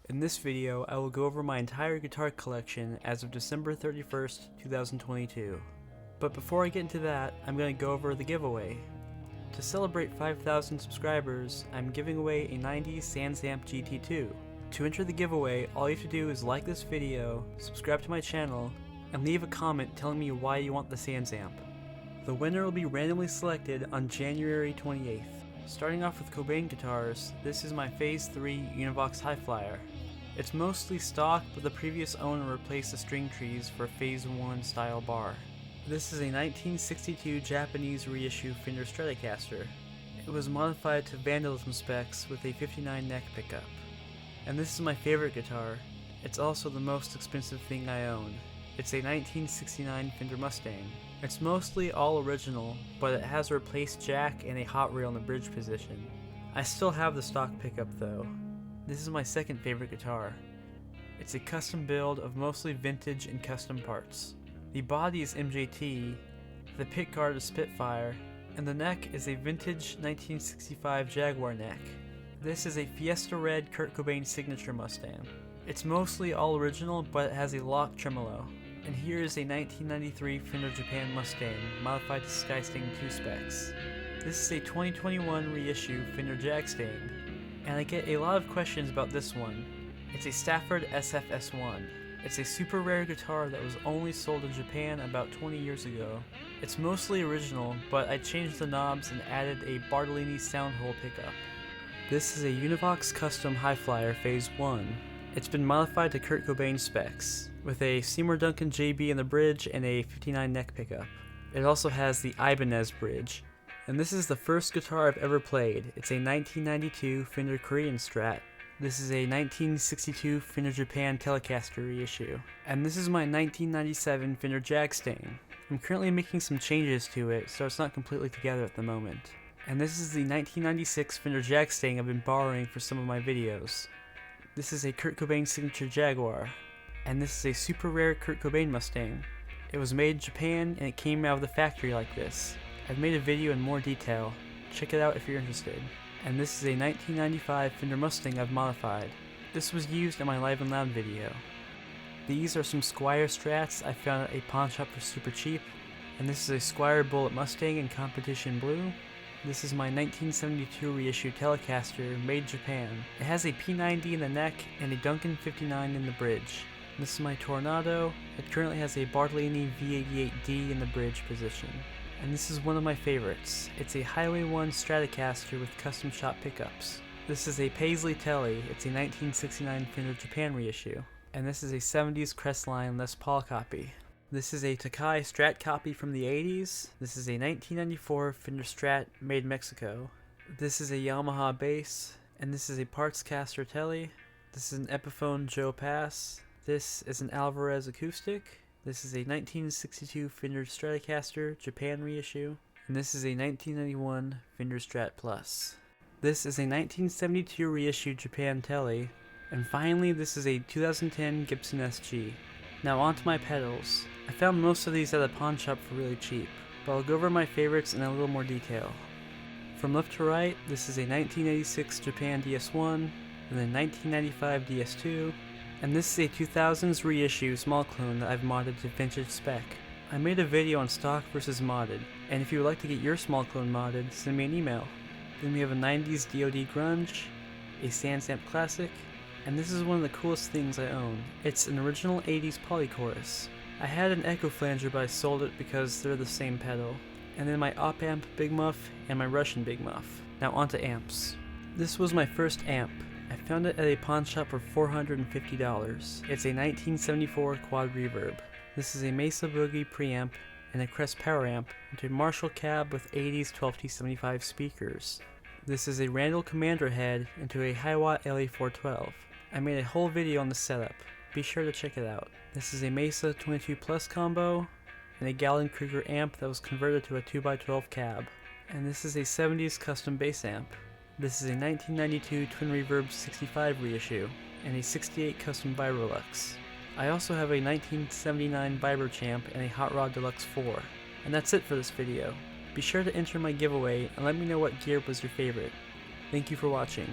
In this video, I will go over my entire guitar collection as of December 31st, 2022. But before I get into that, I'm going to go over the giveaway. To celebrate 5,000 subscribers, I'm giving away a 90s SansAmp GT2. To enter the giveaway, all you have to do is like this video, subscribe to my channel, and leave a comment telling me why you want the SansAmp. The winner will be randomly selected on January 28th. Starting off with Cobain Guitars, this is my Phase 3 Univox High Flyer. It's mostly stock, but the previous owner replaced the string trees for a Phase 1 style bar. This is a 1962 Japanese reissue Fender Stratocaster. It was modified to Vandalism specs with a 59 neck pickup. And this is my favorite guitar. It's also the most expensive thing I own. It's a 1969 Fender Mustang. It's mostly all original, but it has a replaced jack and a hot rail in the bridge position. I still have the stock pickup though. This is my second favorite guitar. It's a custom build of mostly vintage and custom parts. The body is MJT, the pickguard is Spitfire, and the neck is a vintage 1965 Jaguar neck. This is a Fiesta Red Kurt Cobain signature Mustang. It's mostly all original, but it has a lock tremolo. And here is a 1993 Fender Japan Mustang, modified to jag-stang 2 specs. This is a 2021 reissue Fender jag-stang, and I get a lot of questions about this one. It's a Stafford SFS1. It's a super rare guitar that was only sold in Japan about 20 years ago. It's mostly original, but I changed the knobs and added a Bartolini sound hole pickup. This is a Univox Custom High Flyer Phase 1. It's been modified to Kurt Cobain specs, with a Seymour Duncan JB in the bridge and a 59 neck pickup. It also has the Ibanez bridge. And this is the first guitar I've ever played. It's a 1992 Fender Korean Strat. This is a 1962 Fender Japan Telecaster reissue. And this is my 1997 Fender jag-stang. I'm currently making some changes to it, so it's not completely together at the moment. And this is the 1996 Fender jag-stang I've been borrowing for some of my videos. This is a Kurt Cobain signature Jaguar. And this is a super rare Kurt Cobain Mustang. It was made in Japan and it came out of the factory like this. I've made a video in more detail. Check it out if you're interested. And this is a 1995 Fender Mustang I've modified. This was used in my Live and Loud video. These are some Squier Strats I found at a pawn shop for super cheap. And this is a Squier Bullet Mustang in competition blue. This is my 1972 reissue Telecaster made in Japan. It has a P90 in the neck and a Duncan 59 in the bridge. This is my Tornado. It currently has a Bartolini V88D in the bridge position. And this is one of my favorites. It's a Highway 1 Stratocaster with custom shop pickups. This is a Paisley Telly. It's a 1969 Fender Japan reissue. And this is a 70s Crestline Les Paul copy. This is a Takai Strat copy from the 80s. This is a 1994 Fender Strat made in Mexico. This is a Yamaha bass. And this is a Parts Caster Telly. This is an Epiphone Joe Pass. This is an Alvarez acoustic. This is a 1962 Fender Stratocaster Japan reissue, and this is a 1991 Fender Strat Plus. This is a 1972 reissue Japan Telly, and finally this is a 2010 Gibson SG. Now onto my pedals. I found most of these at a pawn shop for really cheap, but I'll go over my favorites in a little more detail. From left to right, this is a 1986 Japan DS1, and a 1995 DS2, and this is a 2000s reissue small clone that I've modded to vintage spec. I made a video on stock versus modded, and if you would like to get your small clone modded, send me an email. Then we have a 90s DoD Grunge, a SansAmp Classic, and this is one of the coolest things I own. It's an original 80s Polychorus. I had an Echo Flanger but I sold it because they're the same pedal. And then my Op Amp Big Muff and my Russian Big Muff. Now onto amps. This was my first amp. I found it at a pawn shop for $450. It's a 1974 Quad Reverb. This is a Mesa Boogie preamp and a Crest Power Amp into a Marshall cab with 80s 12T75 speakers. This is a Randall Commander head into a Hiwatt LE412. I made a whole video on the setup. Be sure to check it out. This is a Mesa 22 Plus combo and a Gallon Krieger amp that was converted to a 2x12 cab. And this is a 70s custom bass amp. This is a 1992 Twin Reverb 65 reissue, and a 68 custom Vibrolux. I also have a 1979 Vibrochamp and a Hot Rod Deluxe 4. And that's it for this video. Be sure to enter my giveaway and let me know what gear was your favorite. Thank you for watching.